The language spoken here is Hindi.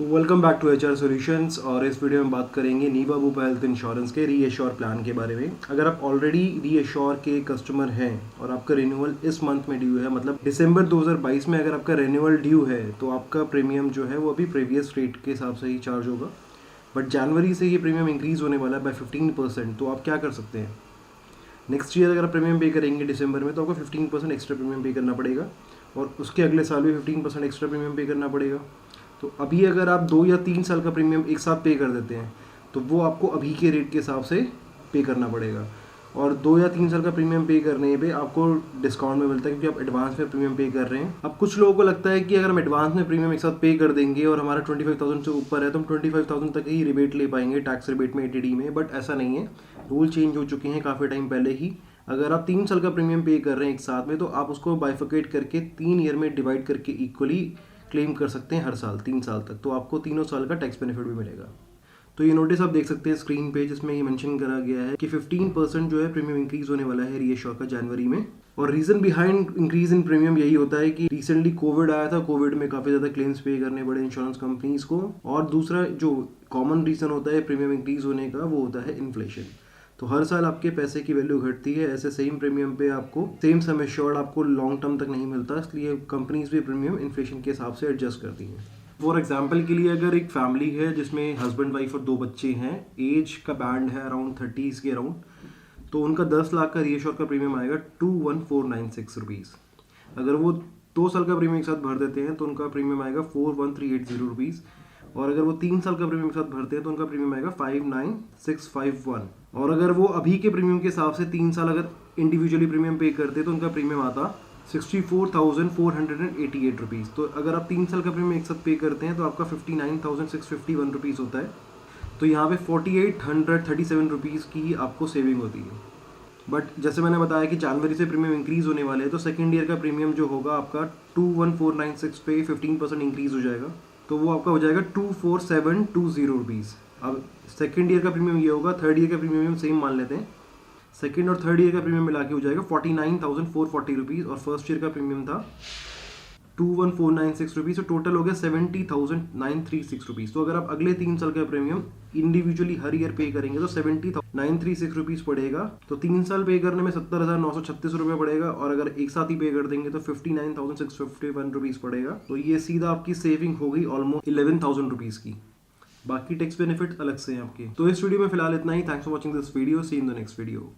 Welcome back to HR solutions. और इस वीडियो में बात करेंगे नीवा बुपा हेल्थ इंश्योरेंस के रीएश्योर प्लान के बारे में। अगर आप ऑलरेडी रीएश्योर के कस्टमर हैं और आपका रिन्यूअल इस मंथ में ड्यू है, मतलब दिसंबर 2022 में अगर आपका रिन्यूअल ड्यू है, तो आपका प्रीमियम जो है वो अभी प्रीवियस रेट के हिसाब से ही चार्ज होगा। बट जनवरी से ये प्रीमियम इंक्रीज़ होने वाला है बाय 15%। तो आप क्या कर सकते हैं, नेक्स्ट ईयर अगर आप प्रीमियम पे करेंगे दिसंबर में, तो आपको 15% एक्स्ट्रा प्रीमियम पे करना पड़ेगा और उसके अगले साल भी 15% एक्स्ट्रा प्रीमियम पे करना पड़ेगा। तो अभी अगर आप 2 या 3 साल का प्रीमियम एक साथ पे कर देते हैं, तो वो आपको अभी के रेट के हिसाब से पे करना पड़ेगा। और 2 या 3 साल का प्रीमियम पे करने पे आपको डिस्काउंट में मिलता है, क्योंकि आप एडवांस में प्रीमियम पे कर रहे हैं। अब कुछ लोगों को लगता है कि अगर हम एडवांस में प्रीमियम एक साथ पे कर देंगे और हमारा 25,000 से ऊपर है, तो हम 25,000 तक ही रिबेट ले पाएंगे टैक्स रिबेट में, ATD में। बट ऐसा नहीं है, रूल चेंज हो चुके हैं काफ़ी टाइम पहले ही। अगर आप 3 साल का प्रीमियम पे कर रहे हैं एक साथ में, तो आप उसको बाइफिकेट करके 3 ईयर में डिवाइड करके इक्वली क्लेम कर सकते हैं हर साल 3 साल तक। तो आपको तीनों साल का टैक्स बेनिफिट भी मिलेगा। तो ये नोटिस आप देख सकते हैं स्क्रीन पे, जिसमें ये मेंशन करा गया है कि 15% जो है प्रीमियम इंक्रीज होने वाला है रीएश्योर का जनवरी में। और reason behind increase in premium यही होता है कि रिसेंटली कोविड आया था, कोविड में काफी ज्यादा क्लेम्स पे करने पड़े इंश्योरेंस कंपनीज को। और दूसरा जो कॉमन रीजन होता है प्रीमियम इंक्रीज होने का, वो होता है इन्फ्लेशन। तो हर साल आपके पैसे की वैल्यू घटती है, ऐसे सेम प्रीमियम पे आपको सेम सम एश्योर्ड आपको लॉन्ग टर्म तक नहीं मिलता, इसलिए कंपनीज भी प्रीमियम इन्फ्लेशन के हिसाब से एडजस्ट करती हैं। फॉर एग्जाम्पल के लिए, अगर एक फैमिली है जिसमें हस्बैंड वाइफ और 2 बच्चे हैं, एज का बैंड है अराउंड 30s के अराउंड, तो उनका 10 लाख का रीएश्योर का प्रीमियम आएगा 21496 रुपीज़। अगर वो 2 साल का प्रीमियम एक साथ भर देते हैं, तो उनका प्रीमियम आएगा 41380 रुपीज़। और अगर वो 3 साल का प्रीमियम के साथ भरते हैं, तो उनका प्रीमियम आएगा 59651। और अगर वो अभी के प्रीमियम के हिसाब से 3 साल अगर इंडिविजुअली प्रीमियम पे करते हैं, तो उनका प्रीमियम आता 64,488 रुपीज़। तो अगर आप 3 साल का प्रीमियम एक साथ पे करते हैं, तो आपका 59,651 रुपीज़ होता है। तो यहाँ पे 4837 रुपीज़ की आपको सेविंग होती है। बट जैसे मैंने बताया कि जनवरी से प्रीमियम इंक्रीज होने वाले हैं, तो सेकेंड ईयर का प्रीमियम जो होगा आपका 21496 पे 15% इंक्रीज हो जाएगा, तो वो आपका हो जाएगा 24720 रुपीज़। अब सेकेंड ईयर का प्रीमियम ये होगा, थर्ड ईयर का प्रीमियम सेम मान लेते हैं, सेकेंड और थर्ड ईयर का प्रीमियम मिला के हो जाएगा 49,440 रुपीज़। और फर्स्ट ईयर का प्रीमियम था 21496 रुपीज़, तो टोटल हो गया 70,936 रुपीज़। तो अगर आप अगले 3 साल का प्रीमियम इंडिविजुअली हर ईयर पे करेंगे, तो 70,936 रुपीज़ पड़ेगा। तो 3 साल पे करने में 70,936 रुपये पड़ेगा, और अगर एक साथ ही पे कर देंगे तो 59,651 रुपीज़ पड़ेगा। तो ये सीधा आपकी सेविंग हो गई ऑलमोस्ट 11,000 रुपीज़ की। बाकी टैक्स बेनिफिट अलग से हैं आपके। तो इस वीडियो में फिलहाल इतना ही। Thanks for watching this video, see in the next video.